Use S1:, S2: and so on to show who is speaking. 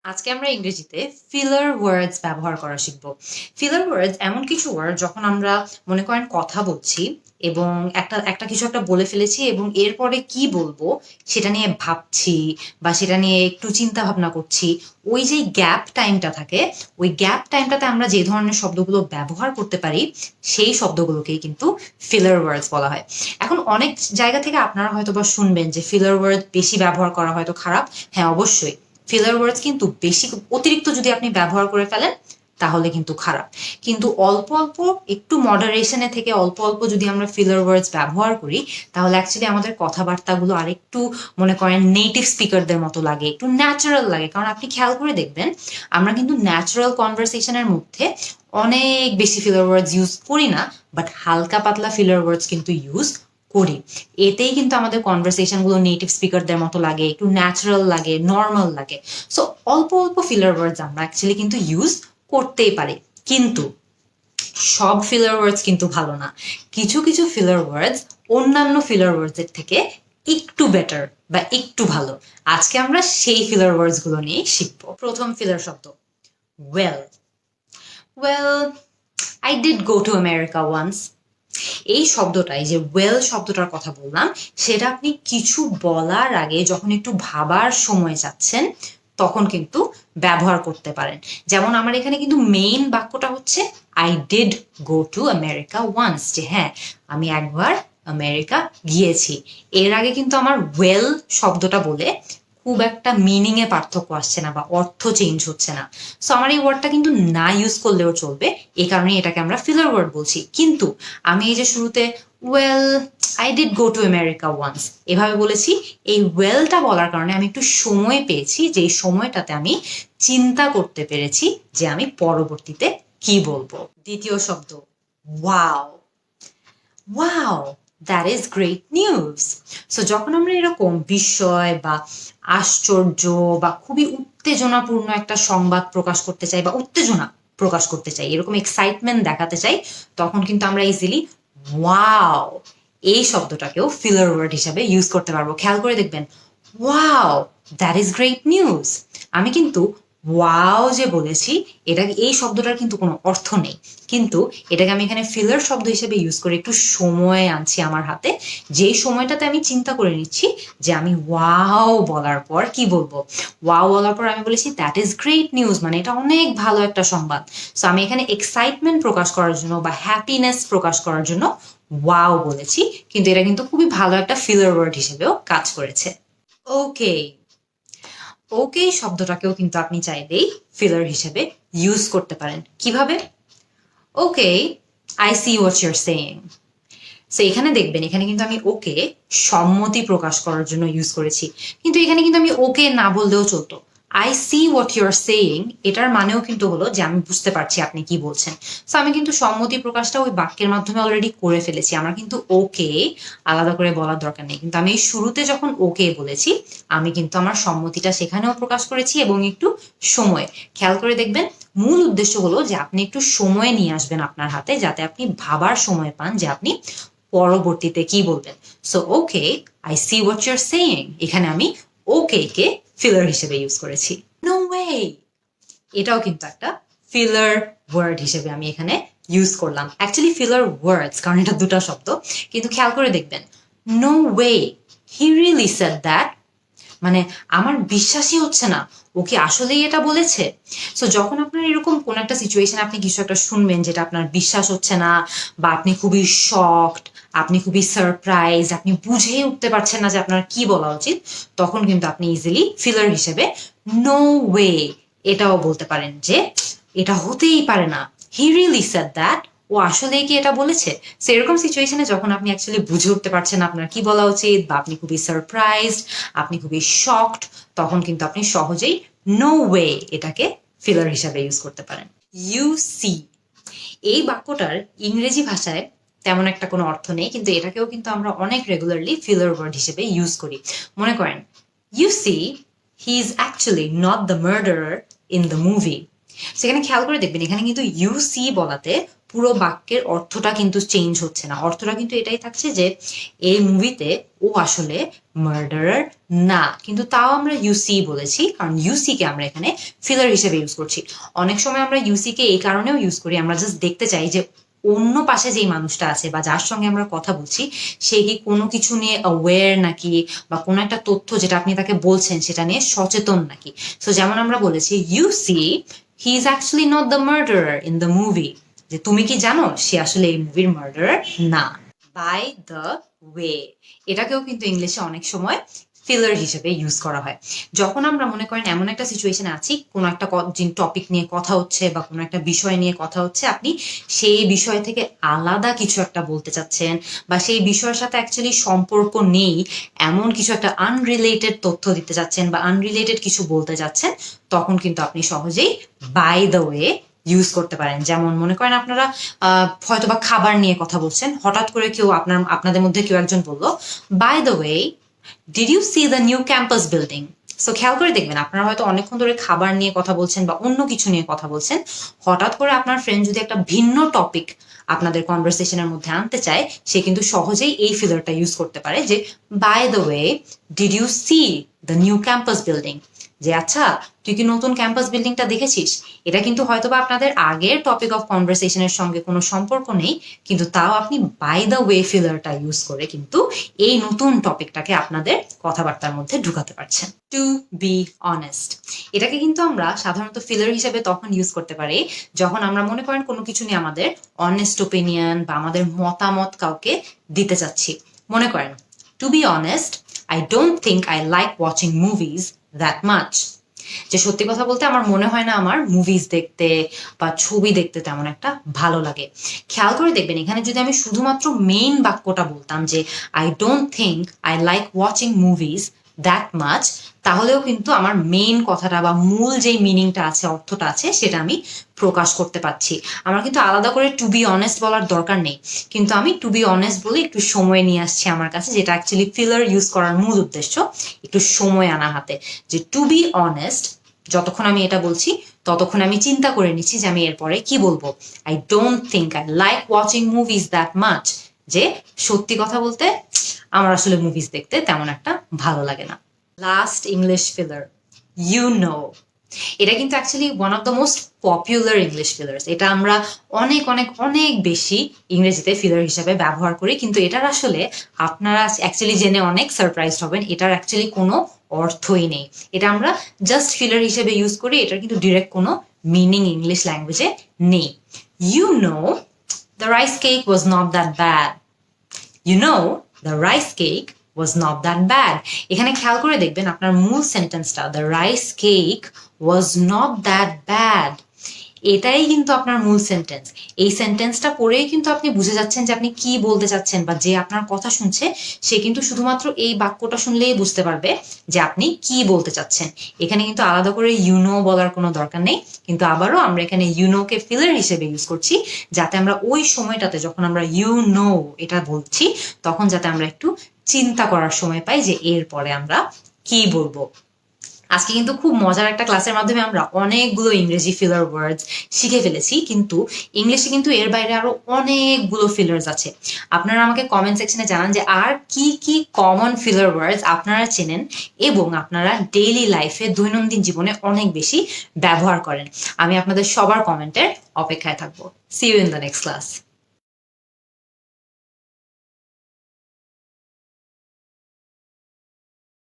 S1: আজকে আমরা ইংরেজিতে ফিলার ওয়ার্ডস ব্যবহার করা শিখব। ফিলার ওয়ার্ডস এমন কিছু ওয়ার্ড যখন আমরা মনে করেন কথা বলছি এবং একটা কিছু একটা বলে ফেলেছি এবং এরপরে কি বলবো সেটা নিয়ে ভাবছি বা সেটা নিয়ে একটু চিন্তা ভাবনা করছি, ওই যে গ্যাপ টাইমটা থাকে, ওই গ্যাপ টাইমটাতে আমরা যে ধরনের শব্দগুলো ব্যবহার করতে পারি সেই শব্দগুলোকেই কিন্তু ফিলার ওয়ার্ডস বলা হয়। এখন অনেক জায়গা থেকে আপনারা হয়তো বা শুনবেন যে ফিলার ওয়ার্ড বেশি ব্যবহার করা হয়তো খারাপ। হ্যাঁ, অবশ্যই ফিলার ওয়ার্ডস কিন্তু বেশি অতিরিক্ত যদি আপনি ব্যবহার করে ফেলেন তাহলে কিন্তু খারাপ। কিন্তু অল্প অল্প একটু মডারেশনে থেকে অল্প অল্প যদি আমরা ফিলার ওয়ার্ডস ব্যবহার করি তাহলে অ্যাকচুয়ালি আমাদের কথাবার্তাগুলো আরেকটু মনে করেন নেটিভ স্পিকারদের মতো লাগে, একটু ন্যাচারাল লাগে। কারণ আপনি খেয়াল করে দেখবেন আমরা কিন্তু ন্যাচারাল কনভারসেশনের মধ্যে অনেক বেশি ফিলার ওয়ার্ডস ইউজ করি না, বাট হালকা পাতলা ফিলার ওয়ার্ডস কিন্তু ইউজ করি। এতেই কিন্তু আমাদের কনভারসেশন গুলো নেটিভ স্পিকারদের মতো লাগে, একটু ন্যাচারাল লাগে, নর্মাল লাগে। সো অল্প অল্প ফিলার ওয়ার্ডস আমরা অ্যাকচুয়ালি কিন্তু ইউজ করতেই পারি, কিন্তু সব ফিলার ওয়ার্ডস কিন্তু ভালো না। কিছু কিছু ফিলার ওয়ার্ডস অন্যান্য ফিলার ওয়ার্ডস এর থেকে একটু বেটার বা একটু ভালো। আজকে আমরা সেই ফিলার ওয়ার্ডস গুলো নিয়ে শিখবো। প্রথম ফিলার শব্দ well. Well, I did go to America once. এই শব্দটাই যে ওয়েল শব্দটার কথা বললাম, সেটা আপনি কিছু বলার আগে যখন একটু ভাবার সময় চাচ্ছেন তখন কিন্তু ব্যবহার করতে পারেন। যেমন আমার এখানে কিন্তু মেইন বাক্যটা হচ্ছে I did go to America once, যে হ্যাঁ আমি একবার আমেরিকা গিয়েছি। এর আগে কিন্তু আমার ওয়েল শব্দটা বলে খুব একটা মিনিং এ পার্থক্য আসছে না বা অর্থ চেঞ্জ হচ্ছে না। সো আমার এই ওয়ার্ডটা কিন্তু না ইউজ করলেও চলবে, এই কারণে এটাকে আমরা ফিলার ওয়ার্ড বলছি। কিন্তু আমি এই যে শুরুতে well I did go to America once এভাবে বলেছি, এই ওয়েলটা বলার কারণে আমি একটু সময় পেয়েছি, যে এই সময়টাতে আমি চিন্তা করতে পেরেছি যে আমি পরবর্তীতে কি বলবো। দ্বিতীয় শব্দ wow. Wow, that is great news. So যখন আমরা এরকম বিস্ময় বা আশ্চর্য বা খুবই উত্তেজনাপূর্ণ একটা সংবাদ প্রকাশ করতে চাই বা উত্তেজনা প্রকাশ করতে চাই, এরকম এক্সাইটমেন্ট দেখাতে চাই, তখন কিন্তু আমরা ইজিলি ওয়াও এই শব্দটাকেও ফিলার ওয়ার্ড হিসাবে ইউজ করতে পারবো। খেয়াল করে দেখবেন, wow that is great news. আমি কিন্তু ওয়াও যে বলেছি, এটা এই শব্দটার কিন্তু কোনো অর্থ নেই, কিন্তু এটাকে আমি এখানে ফিলার শব্দ হিসেবে ইউজ করে একটু সময় আনছি আমার হাতে, যেই সময়টাতে আমি চিন্তা করে নিচ্ছি যে আমি ওয়াও বলার পর কি বলবো। ওয়াও বলার পর আমি বলেছি দ্যাট ইজ গ্রেট নিউজ, মানে এটা অনেক ভালো একটা সংবাদ। সো আমি এখানে এক্সাইটমেন্ট প্রকাশ করার জন্য বা হ্যাপিনেস প্রকাশ করার জন্য ওয়াও বলেছি, কিন্তু এটা কিন্তু খুবই ভালো একটা ফিলার ওয়ার্ড হিসেবেও কাজ করেছে। ওকে। ওকে শব্দটাকেও কিন্তু আপনি চাইলেই ফিলার হিসেবে ইউজ করতে পারেন। কিভাবে? Okay, I see what your saying. So এখানে দেখবেন, এখানে কিন্তু আমি ওকে সম্মতি প্রকাশ করার জন্য ইউজ করেছি, কিন্তু এখানে কিন্তু আমি ওকে না বললেও চলতো। I see what you are saying, এটার মানেও কিন্তু হলো যে আমি বুঝতে পারছি আপনি কি বলছেন। সো আমি কিন্তু সম্মতি প্রকাশটা ওই বাক্যের মাধ্যমে অলরেডি করে ফেলেছি, আমার কিন্তু ওকে আলাদা করে বলার দরকার নেই। কিন্তু আমি এই শুরুতে যখন ওকে বলেছি, আমি কিন্তু আমার সম্মতিটা সেখানেও প্রকাশ করেছি এবং একটু সময়। খেয়াল করে দেখবেন, মূল উদ্দেশ্য হলো যে আপনি একটু সময় নিয়ে আসবেন আপনার হাতে, যাতে আপনি ভাবার সময় পান যে আপনি পরবর্তীতে কি বলবেন। So okay, I see what your saying, এখানে আমি ওকে কে ফিলার হিসেবে ইউজ করেছি। নো ওয়ে, এটাও কিন্তু একটা ফিলার ওয়ার্ড হিসেবে আমি এখানে ইউজ করলাম। অ্যাকচুয়ালি ফিলার ওয়ার্ডস, কারণ এটা দুটো শব্দ, কিন্তু খেয়াল করে দেখবেন, no way he really said that, মানে আমার বিশ্বাসই হচ্ছে না ও কি আসলেই এটা বলেছে। সো যখন আপনার এরকম কোন একটা সিচুয়েশন আপনি কিছু একটা শুনবেন যেটা আপনার বিশ্বাস হচ্ছে না, বা আপনি খুবই শকড, আপনি খুবই সারপ্রাইজ, আপনি বুঝেই উঠতে পারছেন না যে আপনার কি বলা উচিত, তখন কিন্তু আপনি ইজিলি ফিলার হিসেবে নো ওয়ে এটাও বলতে পারেন যে এটা হতেই পারে না, হি রিয়েলি সেড দ্যাট, ও আসলে কি এটা বলেছে। সো এরকম সিচুয়েশনে যখন আপনি অ্যাকচুয়ালি বুঝে উঠতে পারছেন আপনার কি বলা উচিত, বা আপনি খুবই সারপ্রাইজড, আপনি খুবই শকড, তখন কিন্তু আপনি সহজেই নো ওয়ে এটাকে ফিলার হিসাবে ইউজ করতে পারেন। ইউ সি, এই বাক্যটার ইংরেজি ভাষায় তেমন একটা কোনো অর্থ নেই, কিন্তু এটাকেও কিন্তু আমরা অনেক রেগুলারলি ফিলার ওয়ার্ড হিসেবে ইউজ করি। মনে করেন, you see he is actually not the murderer in the movie. সেখানে খেয়াল করে দেখবেন, এখানে কিন্তু ইউ সি বলাতে পুরো বাক্যের অর্থটা কিন্তু চেঞ্জ হচ্ছে না, অর্থটা কিন্তু এটাই থাকছে যে এই মুভিতে ও আসলে মার্ডারার না, কিন্তু তাও আমরা ইউসি বলেছি, কারণ ইউসি কে আমরা এখানে ফিলার হিসেবে ইউজ করছি। অনেক সময় আমরা ইউসি কে এই কারণেও ইউজ করি, আমরা জাস্ট দেখতে চাই যে অন্য পাশে যেই মানুষটা আছে বা যার সঙ্গে আমরা কথা বলছি সে কি কোনো কিছু নিয়ে অ্যাওয়্যার নাকি, বা কোনো একটা তথ্য যেটা আপনি তাকে বলছেন সেটা নিয়ে সচেতন নাকি। সো যেমন আমরা বলেছি you see he is actually not the murderer in the movie, যে তুমি কি জানো সে আসলে এই মুভির মার্ডারার না। বাই দ্য ওয়ে, এটাকেও কিন্তু ইংলিশে অনেক সময় ফিলার হিসেবে ইউজ করা হয়। যখন আমরা মনে করেন এমন একটা সিচুয়েশনে আছি, কোনো একটা টপিক নিয়ে কথা হচ্ছে বা কোনো একটা বিষয় নিয়ে কথা হচ্ছে, আপনি সেই বিষয় থেকে আলাদা কিছু একটা বলতে চাচ্ছেন বা সেই বিষয়ের সাথে অ্যাকচুয়ালি সম্পর্ক নেই এমন কিছু একটা আনরিলেটেড তথ্য দিতে চাচ্ছেন বা আনরিলেটেড কিছু বলতে চাচ্ছেন, তখন কিন্তু আপনি সহজেই বাই দ্য ওয়ে ইউজ করতে পারেন। যেমন মনে করেন আপনারা হয়তো বা খাবার নিয়ে কথা বলছেন, হঠাৎ করে কেউ আপনাদের মধ্যে কেউ একজন বললো, by the way did you see the new campus building. So খেয়াল করে দেখবেন, আপনারা হয়তো অনেকক্ষণ ধরে খাবার নিয়ে কথা বলছেন বা অন্য কিছু নিয়ে কথা বলছেন, হঠাৎ করে আপনার ফ্রেন্ড যদি একটা ভিন্ন টপিক আপনাদের কনভারসেশনের মধ্যে আনতে চায়, সে কিন্তু সহজেই এই ফিলারটা ইউজ করতে পারে যে by the way did you see the new campus building, যে আচ্ছা তুই কি নতুন ক্যাম্পাস বিল্ডিংটা দেখেছিস। এটা কিন্তু হয়তোবা আপনাদের আগের টপিক অফ কনভারসেশনের সঙ্গে কোনো সম্পর্ক নেই, কিন্তু তাও আপনি বাই দ্য ওয়ে ফিলারটা ইউজ করে কিন্তু এই নতুন টপিকটাকে আপনাদের কথাবার্তার মধ্যে ঢুকাতে পারছেন। টু বি অনেস্ট, এটাকে কিন্তু আমরা সাধারণত ফিলার হিসেবে তখন ইউজ করতে পারি যখন আমরা মনে করেন কোনো কিছু নিয়ে আমাদের অনেস্ট ওপিনিয়ন বা আমাদের মতামত কাউকে দিতে চাচ্ছি। মনে করেন, to be honest I don't think I like watching movies that much, যে সত্যি কথা বলতে আমার মনে হয় না আমার মুভিজ দেখতে বা ছবি দেখতে তেমন একটা ভালো লাগে। খেয়াল করে দেখবেন, এখানে যদি আমি শুধুমাত্র মেইন বাক্যটা বলতাম যে I don't think I like watching movies that much, তাহলেও কিন্তু আমার মেইন কথাটা বা মূল যেই মিনিংটা আছে, অর্থটা আছে, সেটা আমি প্রকাশ করতে পারছি। আমার কিন্তু আলাদা করে টু বি অনেস্ট বলার দরকার নেই, কিন্তু আমি টু বি অনেস্ট বলে একটু সময় নিয়ে আসছি আমার কাছে, যেটা অ্যাকচুয়ালি ফিলার ইউজ করার মূল উদ্দেশ্য, একটু সময় আনা হাতে। যে টু বি অনেস্ট, যতক্ষণ আমি এটা বলছি ততক্ষণ আমি চিন্তা করে নিচ্ছি যে আমি এরপরে কি বলবো। I don't think I like watching movies that much, যে সত্যি কথা বলতে আমার আসলে মুভিজ দেখতে তেমন একটা ভালো লাগে না। Last English filler, you know, এটা কিন্তু actually one of the most popular English fillers. এটা আমরা অনেক অনেক অনেক বেশি ইংরেজিতে ফিলার হিসাবে ব্যবহার করি, কিন্তু এটার আসলে আপনারা অ্যাকচুয়ালি জেনে অনেক সারপ্রাইজড হবেন, এটার অ্যাকচুয়ালি কোনো অর্থই নেই। এটা আমরা জাস্ট ফিলার হিসেবে ইউজ করি, এটার কিন্তু ডিরেক্ট কোনো মিনিং ইংলিশ ল্যাঙ্গুয়েজে নেই। You know the rice cake was not that bad, you know the rice cake was not that bad. এখানে খেয়াল করে দেখবেন আপনার মূল সেন্টেন্সটা, the rice cake was not that bad, এটাই কিন্তু আপনার মূল সেন্টেন্স। এই সেন্টেন্সটা পড়েই কিন্তু আপনি বুঝে যাচ্ছেন যে আপনি কি বলতে চাচ্ছেন, বা যে আপনার কথা শুনছে সে কিন্তু শুধুমাত্র এই বাক্যটা শুনলেই বুঝতে পারবে যে আপনি কি বলতে চাচ্ছেন। এখানে কিন্তু আলাদা করে ইউনো বলার কোনো দরকার নেই, কিন্তু আবারও আমরা এখানে ইউনোকে ফিলার হিসেবে ইউজ করছি, যাতে আমরা ওই সময়টাতে যখন আমরা ইউনো এটা বলছি তখন যাতে আমরা একটু চিন্তা করার সময় পাই যে এরপরে আমরা কি বলবো। আজকে কিন্তু খুব মজার একটা ক্লাসের মাধ্যমে আমরা অনেকগুলো ইংরেজি ফিলার ওয়ার্ডস শিখে ফেলেছি, কিন্তু ইংলিশে কিন্তু এর বাইরে আরো অনেকগুলো ফিলার্স আছে। আপনারা আমাকে কমেন্ট সেকশনে জানান যে আর কি কি কমন ফিলার ওয়ার্ডস আপনারা চেনেন এবং আপনারা ডেইলি লাইফে দৈনন্দিন জীবনে অনেক বেশি ব্যবহার করেন। আমি আপনাদের সবার কমেন্টের অপেক্ষায় থাকবো। See you in the next class.